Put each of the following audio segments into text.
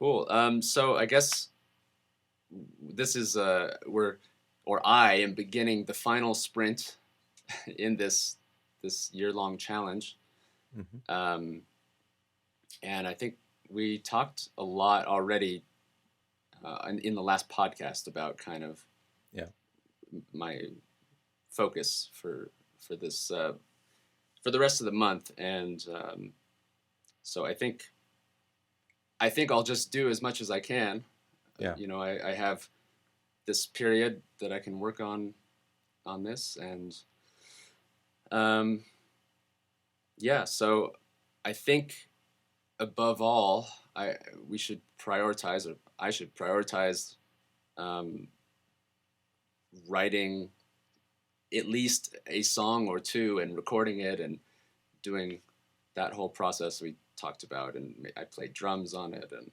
Cool. So I guess this is I am beginning the final sprint in this year-long challenge. Hmm. Um, and I think we talked a lot already in the last podcast about kind of Yeah. my focus for this for the rest of the month, and so I think I'll just do as much as I can. Yeah. I have this period that I can work on this, and um, yeah. So I think above all, I we should prioritize, or I should prioritize um, writing at least a song or two and recording it and doing that whole process we talked about. And I played drums on it, and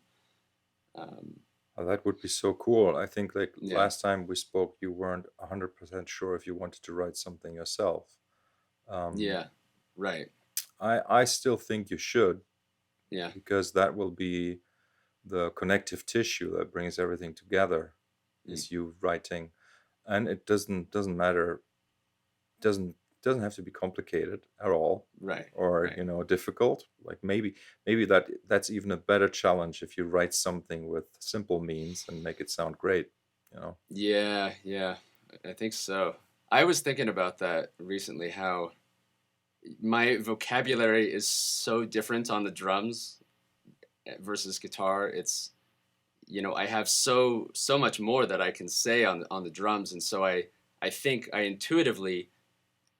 um, Oh, that would be so cool. I think like yeah, last time we spoke, you weren't 100% sure if you wanted to write something yourself. Um, yeah, right, I still think you should, yeah, because that will be the connective tissue that brings everything together, mm, is you writing. And it doesn't matter, doesn't doesn't have to be complicated at all, right, or right. difficult. Like maybe that's even a better challenge if you write something with simple means and make it sound great, you know. Yeah, yeah, I think so. I was thinking about that recently, how my vocabulary is so different on the drums versus guitar. I have so much more that I can say on the drums, and so I think I intuitively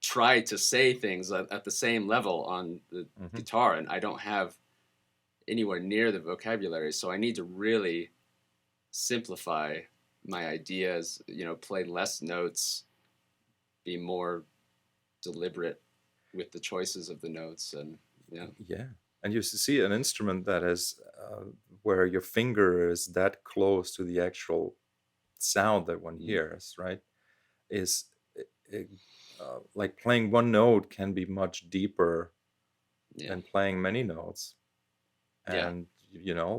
try to say things at the same level on the Hmm. guitar, and I don't have anywhere near the vocabulary, so I need to really simplify my ideas, play less notes, be more deliberate with the choices of the notes, and yeah. Yeah. And you see an instrument that is where your finger is that close to the actual sound that one Mm, hears, right? Is it, like playing one note can be much deeper yeah, than playing many notes. yeah, And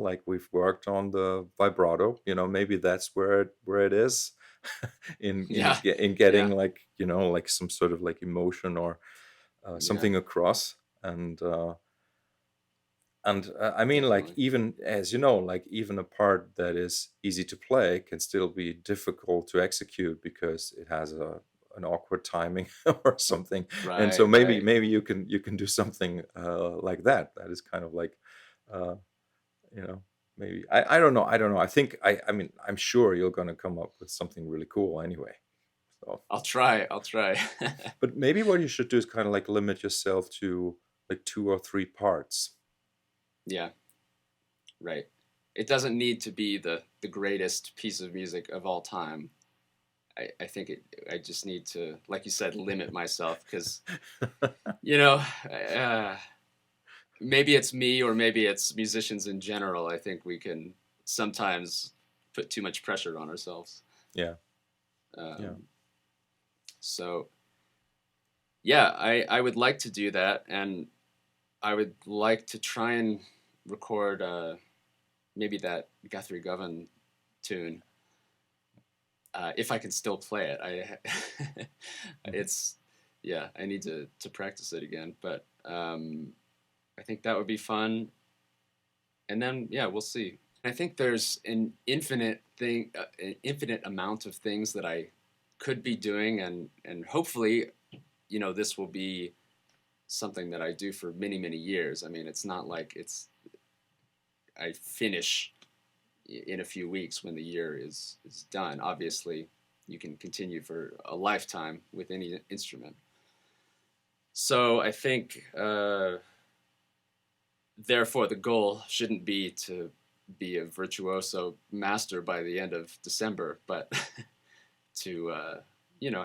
like we've worked on the vibrato, maybe that's where it is yeah, in getting yeah, like like some sort of like emotion or yeah, something across. And I mean, like, definitely. even as like even a part that is easy to play can still be difficult to execute because it has an awkward timing or something. And so Right, maybe right. maybe you can do something like that. That is kind of like, uh, you know, maybe I don't know. I mean, I'm sure you're gonna come up with something really cool anyway. So, I'll try. I'll try. but maybe what you should do is kind of like limit yourself to like two or three parts. Yeah, right. It doesn't need to be the greatest piece of music of all time. I think I just need to, like you said, limit myself because you know, uh, maybe it's me or maybe it's musicians in general. I think we can sometimes put too much pressure on ourselves. Yeah, yeah. Um, so yeah, I would like to do that, and I would like to try and record maybe that Guthrie Govan tune if I can still play it. Mhm. It's yeah, I need to practice it again, but I think that would be fun. And then yeah, we'll see. I think there's an infinite amount of things that I could be doing, and hopefully, this will be something that I do for many years. I mean, it's not like I finish in a few weeks when the year is done. Obviously, you can continue for a lifetime with any instrument. So I think, therefore, the goal shouldn't be to be a virtuoso master by the end of December, but to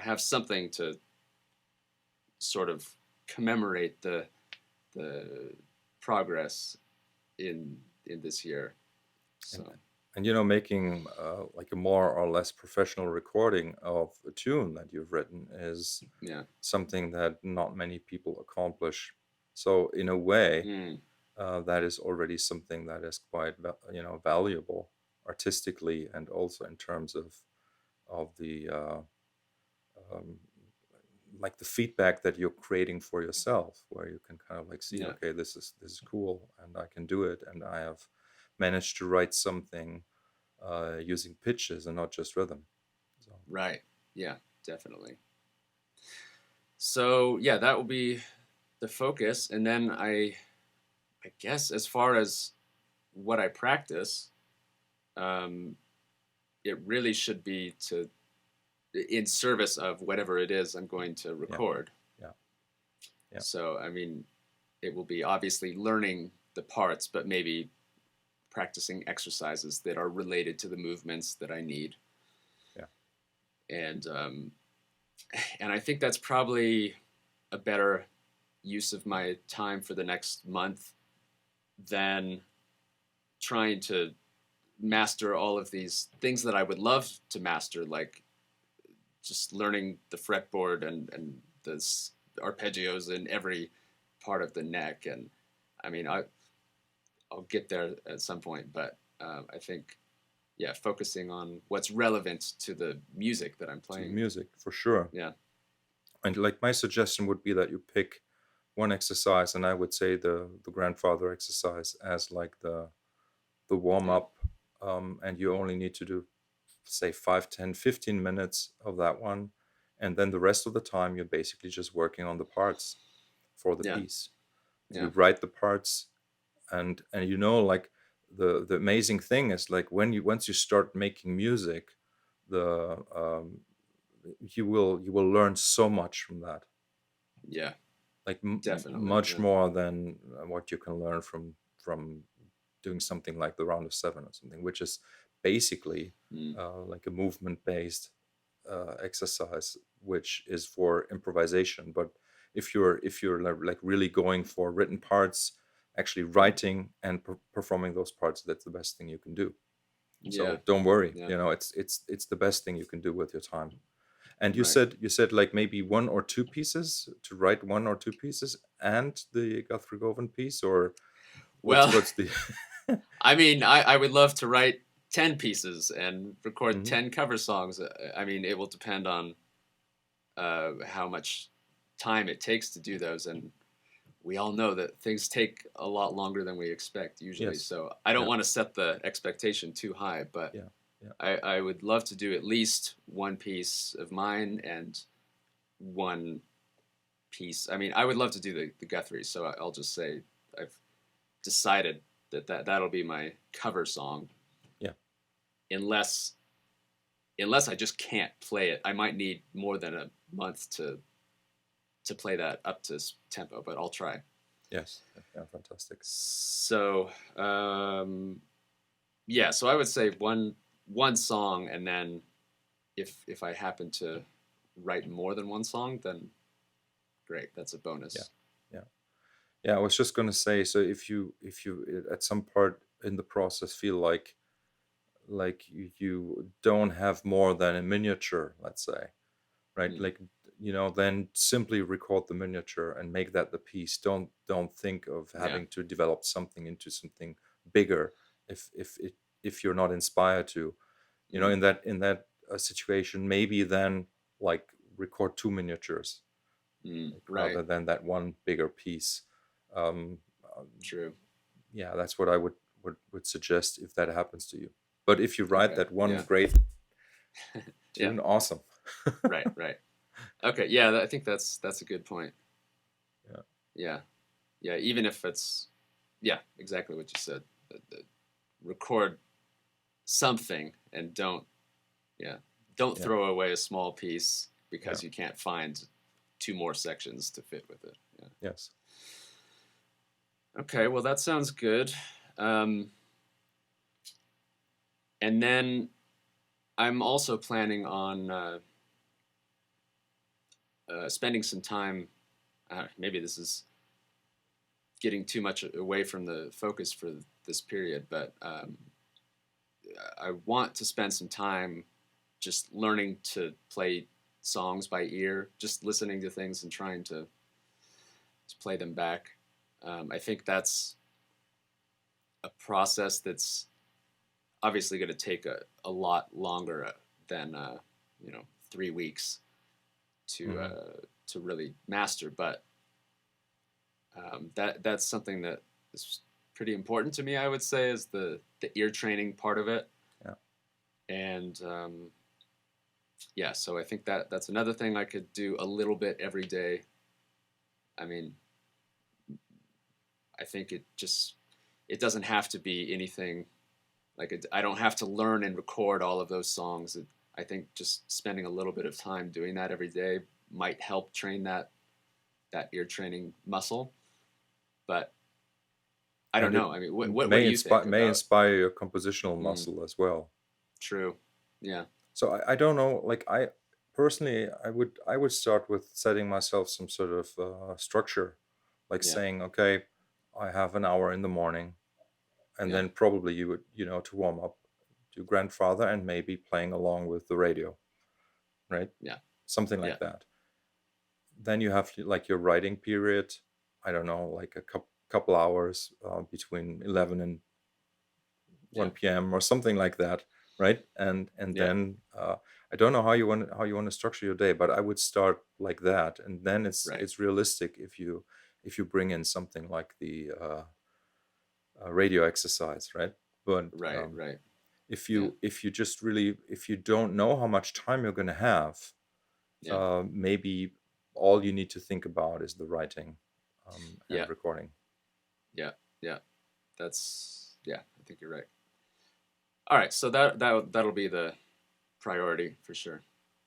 have something to sort of commemorate the progress in this year. and So and making like a more or less professional recording of a tune that you've written is yeah, something that not many people accomplish. So in a way, mm, that is already something that is quite valuable artistically, and also in terms of the um, like the feedback that you're creating for yourself, where you can kind of like see, Yeah. okay, this is cool, and I can do it, and I have managed to write something using pitches and not just rhythm. So Right. Yeah, definitely. So yeah, that will be the focus. And then I guess as far as what I practice, um, it really should be to in service of whatever it is I'm going to yeah, record. yeah, yeah, So I mean, it will be obviously learning the parts, but maybe practicing exercises that are related to the movements that I need. yeah, And and I think that's probably a better use of my time for the next month than trying to master all of these things that I would love to master, like just learning the fretboard and the arpeggios in every part of the neck. And I mean, I'll get there at some point, but I think, yeah, focusing on what's relevant to the music that I'm to the playing. music for sure. Yeah, And like my suggestion would be that you pick one exercise, and I would say the grandfather exercise as like the warm yeah, up, and you only need to do, say, 5, 10, 15 minutes of that one, and then the rest of the time you're basically just working on the parts for the yeah, piece. You yeah, write the parts, and like the amazing thing is, like, once you start making music, the you will learn so much from that, yeah, like definitely. much Yeah, more than what you can learn from doing something like the round of seven or something, which is basically mm, like a movement based exercise, which is for improvisation. But if you're like really going for written parts, actually writing and performing those parts, that's the best thing you can do. yeah, So don't worry, yeah. it's the best thing you can do with your time. And you Right. said you said like maybe one or two pieces, to write one or two pieces and the Guthrie Govan piece, or what's Well, what's the I mean, I would love to write 10 pieces and record Mhm. 10 cover songs. I mean, it will depend on how much time it takes to do those. And we all know that things take a lot longer than we expect usually. Yes. So I don't Yeah. want to set the expectation too high, but Yeah. Yeah. I would love to do at least one piece of mine and one piece. I mean, I would love to do the Guthrie. So I'll just say I've decided that'll be my cover song, Yeah. unless I just can't play it. I might need more than a month to play that up to tempo, but I'll try. Yes. Yeah. Fantastic. So yeah, so I would say one song, and then if I happen to write more than one song, then great, that's a Yeah. bonus. Yeah. Yeah. I was just gonna say, so if you at some part in the process feel like you don't have more than a miniature, let's say, right? Mm, Like, then simply record the miniature and make that the piece. Don't think of yeah. having to develop something into something bigger if you're not inspired to. Mm, In that situation, maybe then, like, record two miniatures, like, right. rather than that one bigger piece. Um, um, True. yeah, that's what I would suggest if that happens to you. But if you write Okay. that one Yeah. great Yeah. tune, awesome. Right. Right. Okay. Yeah. I think that's a good point. Yeah, Yeah. Yeah. Even if it's, yeah, exactly what you said. Record something and yeah, don't yeah, throw away a small piece yeah, because you can't find two more sections to fit with it. Yeah. yes, Okay. Well, that sounds good. Um, and then I'm also planning on spending some time. Maybe this is getting too much away from the focus for this period, but I want to spend some time just learning to play songs by ear, just listening to things and trying to play them back. I think that's a process that's obviously going to take a lot longer than 3 weeks Hmm. to really master. But that's something that is pretty important to me. I would say is the ear training part of it, Yeah. and yeah. So I think that's another thing I could do a little bit every day. I mean, I think it doesn't have to be anything like I don't have to learn and record all of those songs. I think just spending a little bit of time doing that every day might help train that ear training muscle. But I don't And it know. I mean, what do you think may about? inspire your compositional Mm, muscle as well. true. Yeah. So I don't know. Like I personally, I would start with setting myself some sort of structure, like Yeah. saying, okay, I have an hour in the morning, and Yeah. then probably you would, to warm up, do grandfather and maybe playing along with the radio, right? Yeah. Something Yeah. like that. Then you have like your writing period. I don't know, like a couple hours between 11 and Yeah. 1 p.m. or something like that, right? And Yeah. then I don't know how you want to structure your day, but I would start like that, and then Right. it's realistic if you bring in something like the radio exercise, right? But Right. Right. Yeah. if you just really if you don't know how much time you're going to have, Yeah. maybe all you need to think about is the writing Yeah. and recording. Yeah. Yeah. That's yeah. I think you're right. All right. So that'll be the priority for sure.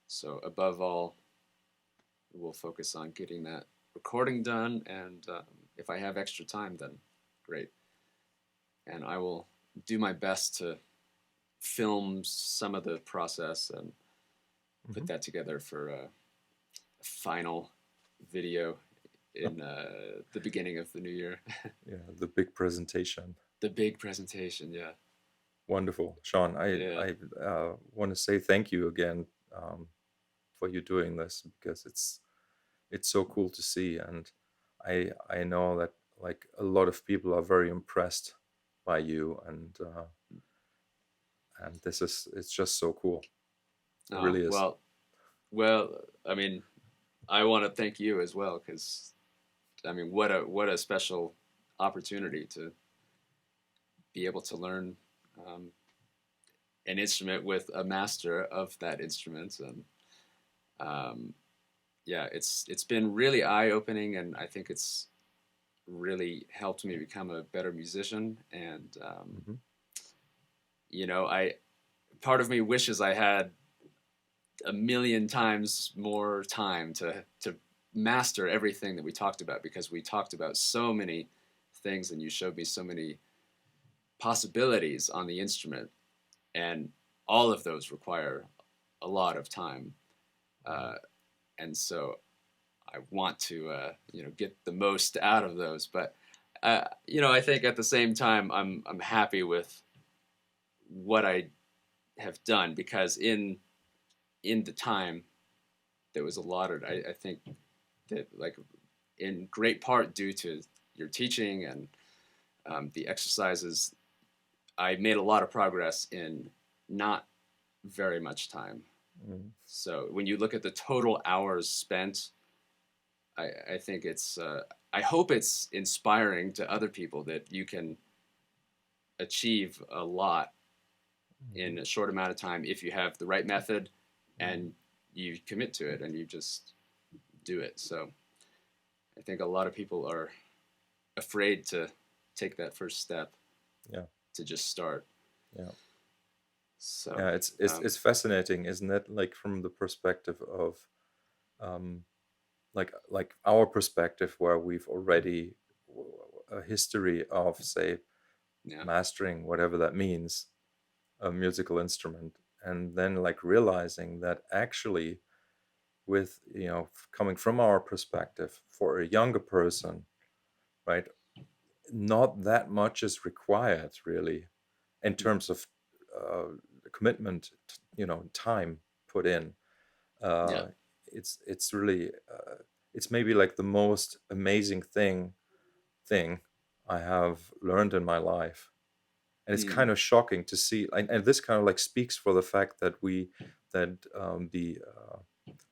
So above all, we'll focus on getting that recording done, and if I have extra time, then great. And I will do my best to film some of the process and put Hmm. that together for a final video in the beginning of the new year. Yeah, the big presentation. The big presentation, yeah, Wonderful, Sean. yeah, I want to say thank you again for you doing this, because it's so cool to see, and I know that like a lot of people are very impressed by you, and this is it's just so cool. It oh really is. well, I mean, I want to thank you as well because I mean, what a special opportunity to be able to learn um, an instrument with a master of that instrument, and um, yeah, it's been really eye opening, and I think it's really helped me become a better musician. And Hmm. I part of me wishes I had a million times more time to master everything that we talked about because we talked about so many things and you showed me so many possibilities on the instrument and all of those require a lot of time uh, and so I want to get the most out of those but I think at the same time I'm happy with what I have done because in the time that was allotted I think that like in great part due to your teaching and the exercises, I made a lot of progress in not very much time. Hmm. So when you look at the total hours spent, I think I hope it's inspiring to other people that you can achieve a lot Hmm. in a short amount of time if you have the right method Hmm. and you commit to it and you just do it. So I think a lot of people are afraid to take that first step Yeah, to just start. yeah, So, yeah. It's fascinating, isn't it? Like from the perspective of um, like our perspective, where we've already a history of, say, yeah, mastering whatever that means, a musical instrument, and then like realizing that actually with coming from our perspective, for a younger person, right, not that much is required really in terms of uh, commitment, time put in. yeah, uh, it's really it's maybe like the most amazing thing I have learned in my life. and it's Mm, kind of shocking to see, and this kind of like speaks for the fact that the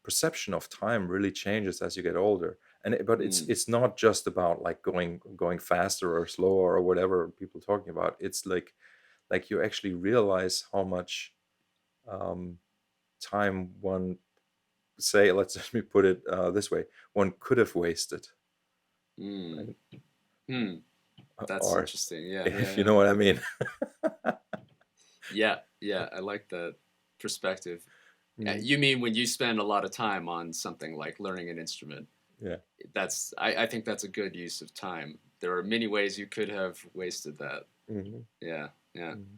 perception of time really changes as you get older. But mm, it's not just about like going faster or slower or whatever people are talking about. It's like you actually realize how much um, time one, say, let's just me put it this way, one could have wasted, mm, right? hmm. That's Or interesting. Yeah, yeah, if you yeah. know what I mean. Yeah, yeah. I like that perspective. Mm, You mean when you spend a lot of time on something like learning an instrument? yeah. I think that's a good use of time. There are many ways you could have wasted that. Hmm. Yeah, yeah, Hmm.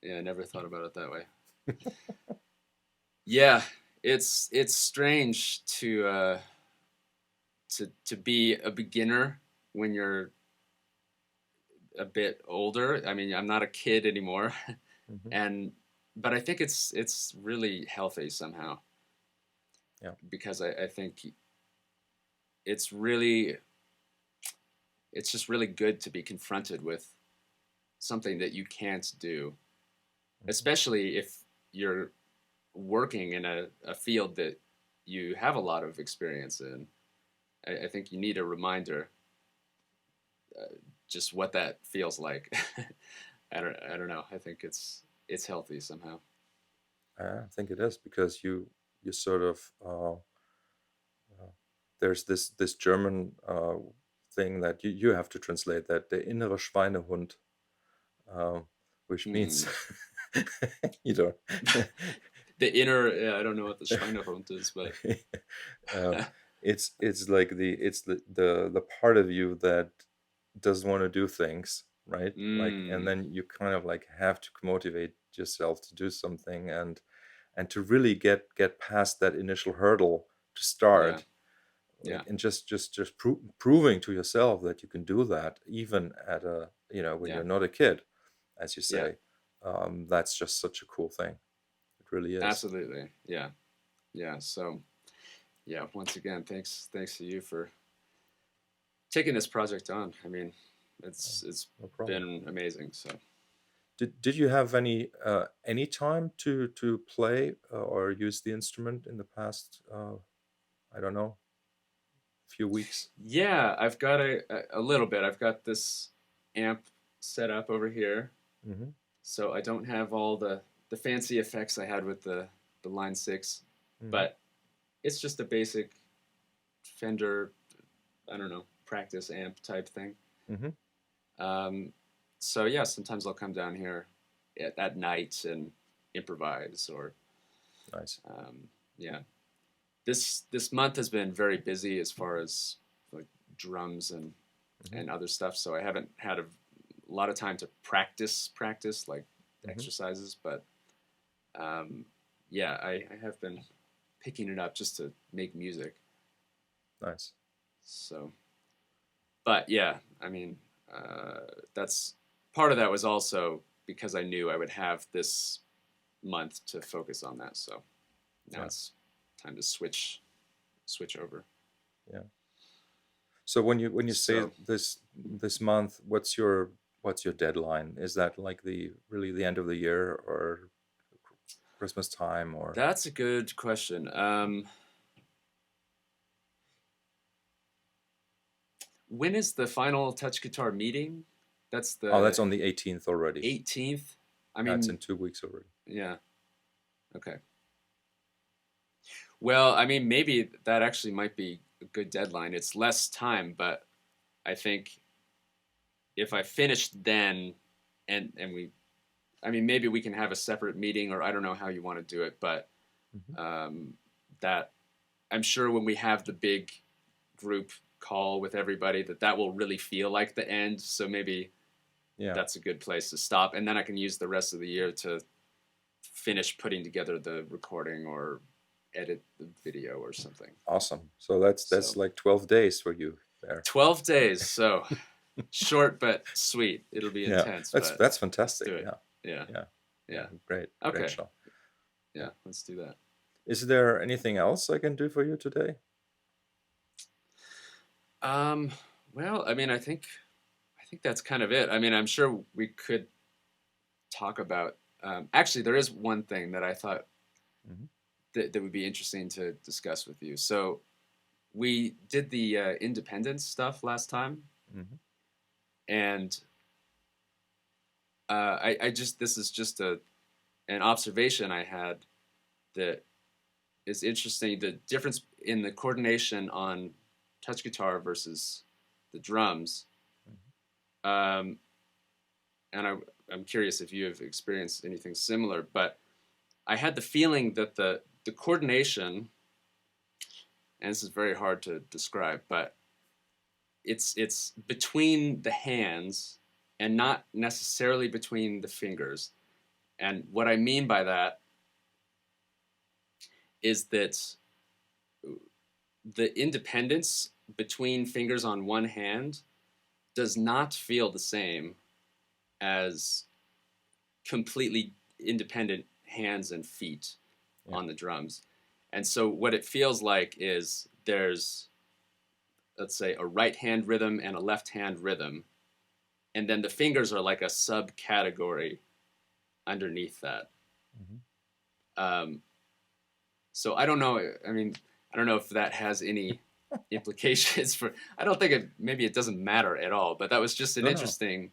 yeah. I never thought about it that way. Yeah, it's strange to be a beginner when you're a bit older. I mean, I'm not a kid anymore, Hmm. and but I think it's really healthy somehow Yeah. because I think it's really it's just really good to be confronted with something that you can't do, Hmm. especially if you're working in a field that you have a lot of experience in. I think you need a reminder just what that feels like. I don't know. I think it's healthy somehow. I think it is because you sort of uh, there's this German thing that you have to translate, that der innere Schweinehund, um, which means Hmm. you don't. The inner, yeah, I don't know what the Schweinehund is, but uh, it's like the part of you that doesn't want to do things, right? Like, and mm, then you kind of like have to motivate yourself to do something, and to really get past that initial hurdle to yeah, start, yeah, like, and proving to yourself that you can do that even at a, when yeah, you're not a kid, as you yeah, say. That's just such a cool thing. It really is. absolutely, yeah, yeah. So yeah, once again, thanks to you for taking this project on. I mean, Uh, it's no problem. been amazing. So Did you have any time to play or use the instrument in the past? I don't know, few weeks. yeah, I've got a little bit. I've got this amp set up over here, Hmm. so I don't have all the fancy effects I had with the Line 6, Hmm. but it's just a basic Fender, I don't know, practice amp type thing. Hmm. Um, so yeah, sometimes I'll come down here at night and improvise or Nice. um, yeah. This month has been very busy as far as like drums Hmm. and other stuff, so I haven't had a lot of time to practice like Hmm. exercises, but um, yeah, I have been picking it up just to make music. Nice. So, but yeah, I mean, that's part of that was also because I knew I would have this month to focus on that. So now Yeah. it's time to switch over. Yeah. So when you say So this month, what's your deadline? Is that like the really the end of the year, or Christmas time, or? that's a good question. When is the final touch guitar meeting? That's Oh, that's the on the 18th already. 18th. I Yeah, it's mean, in 2 weeks already. yeah, okay. Well, I mean, maybe that actually might be a good deadline. It's less time, but I think if I finished then, and we, I mean, maybe we can have a separate meeting, or I don't know how you want to do it, but Hmm. um, that I'm sure when we have the big group call with everybody, that will really feel like the end. So maybe Yeah. that's a good place to stop, and then I can use the rest of the year to finish putting together the recording or edit the video or something. Awesome. So that's So like 12 days for you there. 12 days, so short but sweet. It'll be Yeah, intense, that's but that's let's fantastic. do it. Yeah, Yeah, yeah, yeah. yeah. Great Okay, show. Yeah. yeah, let's do that. Is there anything else I can do for you today? Um, well, I mean, I think that's kind of it. I mean, I'm sure we could. talk about. Actually, there is one thing that I thought Hmm. that would be interesting to discuss with you. So we did the independence stuff last time, Hmm. and I just this is just an observation I had that is interesting. The difference in the coordination on touch guitar versus the drums. Um, and I'm curious if you have experienced anything similar, but I had the feeling that the coordination, and this is very hard to describe, but it's between the hands and not necessarily between the fingers. And what I mean by that is that the independence between fingers on one hand does not feel the same as completely independent hands and feet Yeah. on the drums. And so what it feels like is there's, let's say, a right hand rhythm and a left hand rhythm. And then the fingers are like a subcategory underneath that. Hmm. Um, so I don't know. I mean, I don't know if that has any implications for. I don't think it. Maybe it doesn't matter at all. But that was just an No, no. interesting.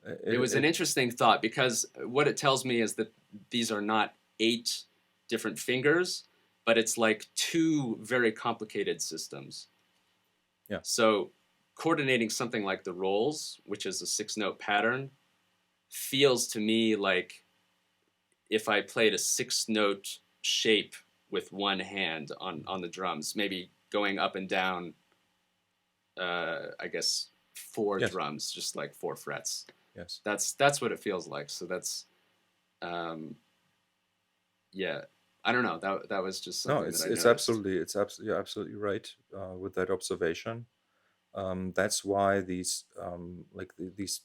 It It, was an it, interesting thought because what it tells me is that these are not 8 different fingers, but it's like 2 very complicated systems. yeah. So coordinating something like the rolls, which is a 6 note pattern, feels to me like if I played a 6 note shape with one hand on the drums, maybe going up and down, I guess 4 Yes. drums, just like 4 frets. Yes. That's what it feels like. So that's um, yeah. I don't know. That was just No, something that I it's noticed. absolutely you're absolutely right with that observation. That's why these these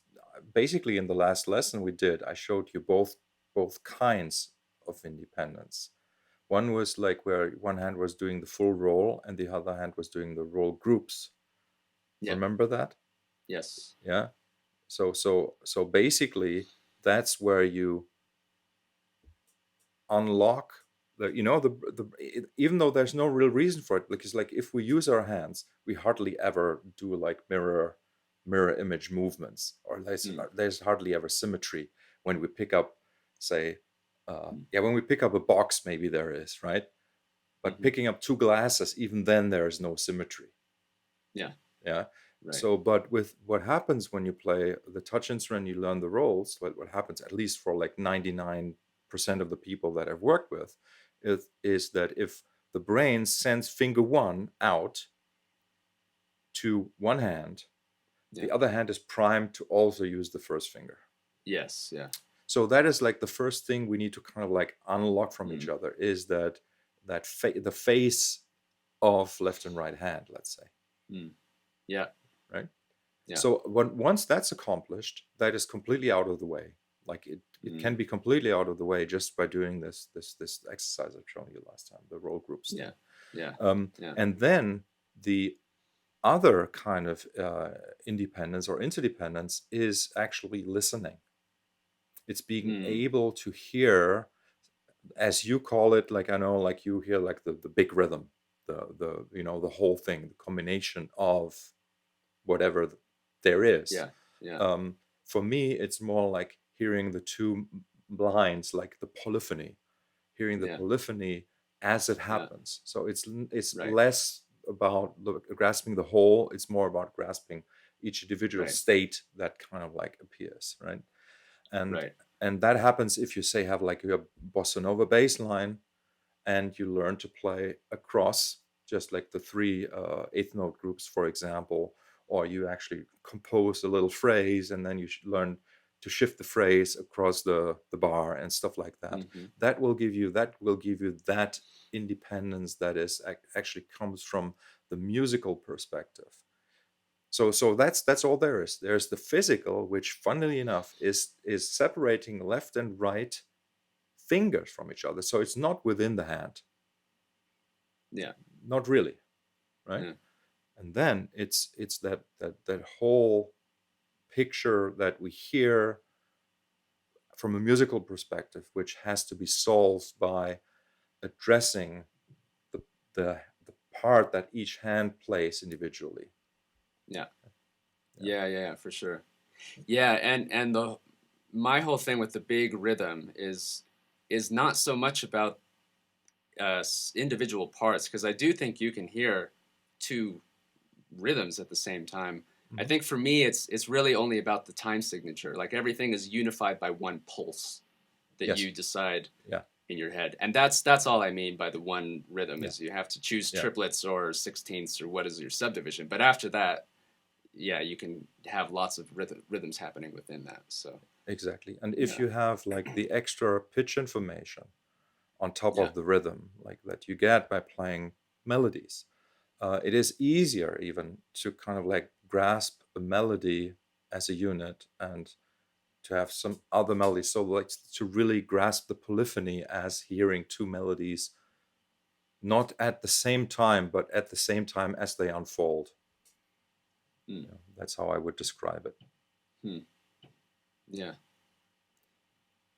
basically in the last lesson we did, I showed you both kinds of independence. One was like where one hand was doing the full roll and the other hand was doing the roll groups. Yeah. Remember that? Yes. Yeah. So basically that's where you unlock even though there's no real reason for it, because like if we use our hands we hardly ever do like mirror image movements, or Mm. there's hardly ever symmetry when we pick up, say, Mm. yeah, when we pick up a box maybe there is, right? But Mm-hmm. picking up two glasses, even then there is no symmetry. Yeah. Yeah. Right. So but with what happens when you play the touch instrument, you learn the rolls, what happens at least for like 99% of the people that I've worked with is that if the brain sends finger one out to one hand, Yeah. the other hand is primed to also use the first finger. Yes. Yeah. So that is like the first thing we need to kind of like unlock from each Mm. other, is the face of left and right hand, let's say, Mm. Yeah. right? Yeah. So once that's accomplished, that is completely out of the way. Like it can Mm. be completely out of the way just by doing this exercise I've shown you last time, the roll groups Yeah. thing. Yeah. Yeah. And then the other kind of independence or interdependence is actually listening. It's being Mm. able to hear, as you call it, like I know, like you hear like the big rhythm, the whole thing, the combination of whatever there is. Yeah. Yeah. Um, for me, it's more like hearing the two lines, like the polyphony, hearing the Yeah. polyphony as it Yeah. happens. So it's Right. less about grasping the whole; it's more about grasping each individual Right. state that kind of like appears, right? And Right. and that happens if you say have like your bossa nova bass line and you learn to play across, just like the three eighth note groups, for example, or you actually compose a little phrase and then you should learn to shift the phrase across the bar and stuff like that. Mm-hmm. That will give you that independence that is actually comes from the musical perspective. So that's all there is. There's the physical, which funnily enough is separating left and right fingers from each other. So it's not within the hand, Yeah. not really, right? Yeah. And then it's that whole picture that we hear from a musical perspective, which has to be solved by addressing the the, the part that each hand plays individually. Yeah. Yeah. Yeah, for sure. Yeah, and the my whole thing with the big rhythm is not so much about individual parts, because I do think you can hear two rhythms at the same time. I Mhm. think for me it's really only about the time signature. Like everything is unified by one pulse that Yes. you decide Yeah. in your head. And that's all I mean by the one rhythm, Yeah. is you have to choose Yeah. triplets or sixteenths or what is your subdivision. But after that, yeah, you can have lots of rhythms happening within that. So Exactly. And if yeah, you have like the extra pitch information on top yeah, of the rhythm, like that you get by playing melodies, it is easier even to kind of like grasp a melody as a unit and to have some other melodies. So like to really grasp the polyphony as hearing two melodies, not at the same time, but at the same time as they unfold. mm, That's how I would describe it. hmm, yeah,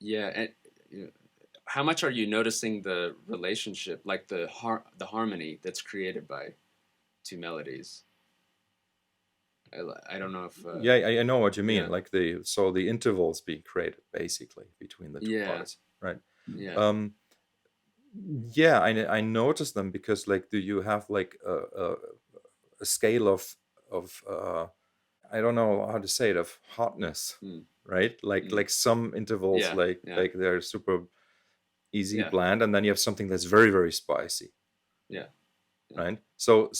yeah. And you know, how much are you noticing the relationship, like the harmony that's created by two melodies? I don't know if Yeah, I know what you mean. yeah, Like the intervals being created basically between the two yeah, parts, right? yeah, Um, yeah, I noticed them because like do you have like a scale of I don't know how to say it, of hotness, mm, right? mm, Like some intervals yeah, yeah, like they're super easy yeah, bland, and then you have something that's very very spicy, yeah, yeah, right? So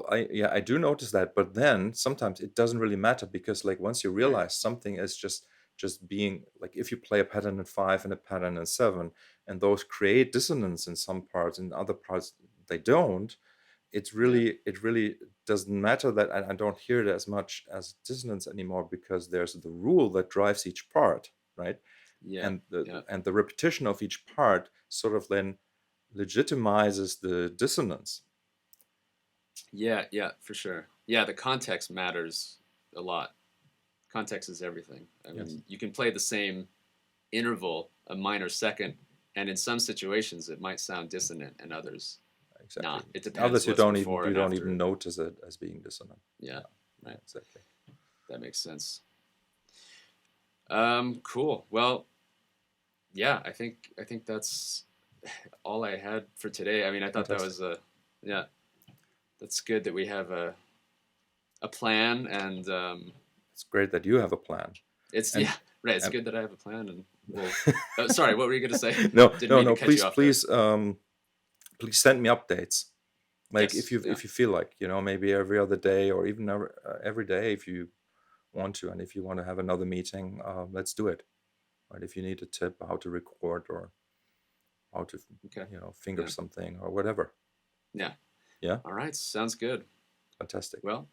I do notice that, but then sometimes it doesn't really matter because like once you right, realize something is just being like if you play a pattern in 5 and a pattern in 7 and those create dissonance in some parts, in other parts they don't, yeah, it really doesn't matter that I don't hear it as much as dissonance anymore because there's the rule that drives each part, right? yeah, yeah. And the repetition of each part sort of then legitimizes the dissonance. Yeah, yeah, for sure. Yeah, the context matters a lot. Context is everything. I Yes, mean, you can play the same interval a minor second, and in some situations it might sound dissonant, and others exactly. not. It depends Others what's before you and don't even after. notice it as being dissonant. Yeah, Yeah, yeah, right. exactly. That makes sense. Cool. Well, yeah, I think that's all I had for today. I mean, I thought that Fantastic. was yeah, that's good that we have a plan, and It's great that you have a plan. it's And yeah, right. It's and good that I have a plan, and well, oh, sorry, what were you gonna say? no, Didn't no, mean to no. cut you Please, off there. please send me updates. Like Yes, yeah, if you feel like maybe every other day or even every day if you want to, and if you want to have another meeting, let's do it. Right? If you need a tip how to record or how to okay, finger yeah, something or whatever. yeah. Yeah, All right, sounds good. fantastic. Well,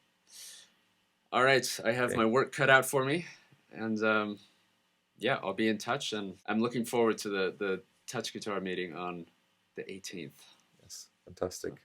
all right, I have Okay. my work cut out for me, and yeah, I'll be in touch, and I'm looking forward to the touch guitar meeting on the 18th. Yes, So. fantastic.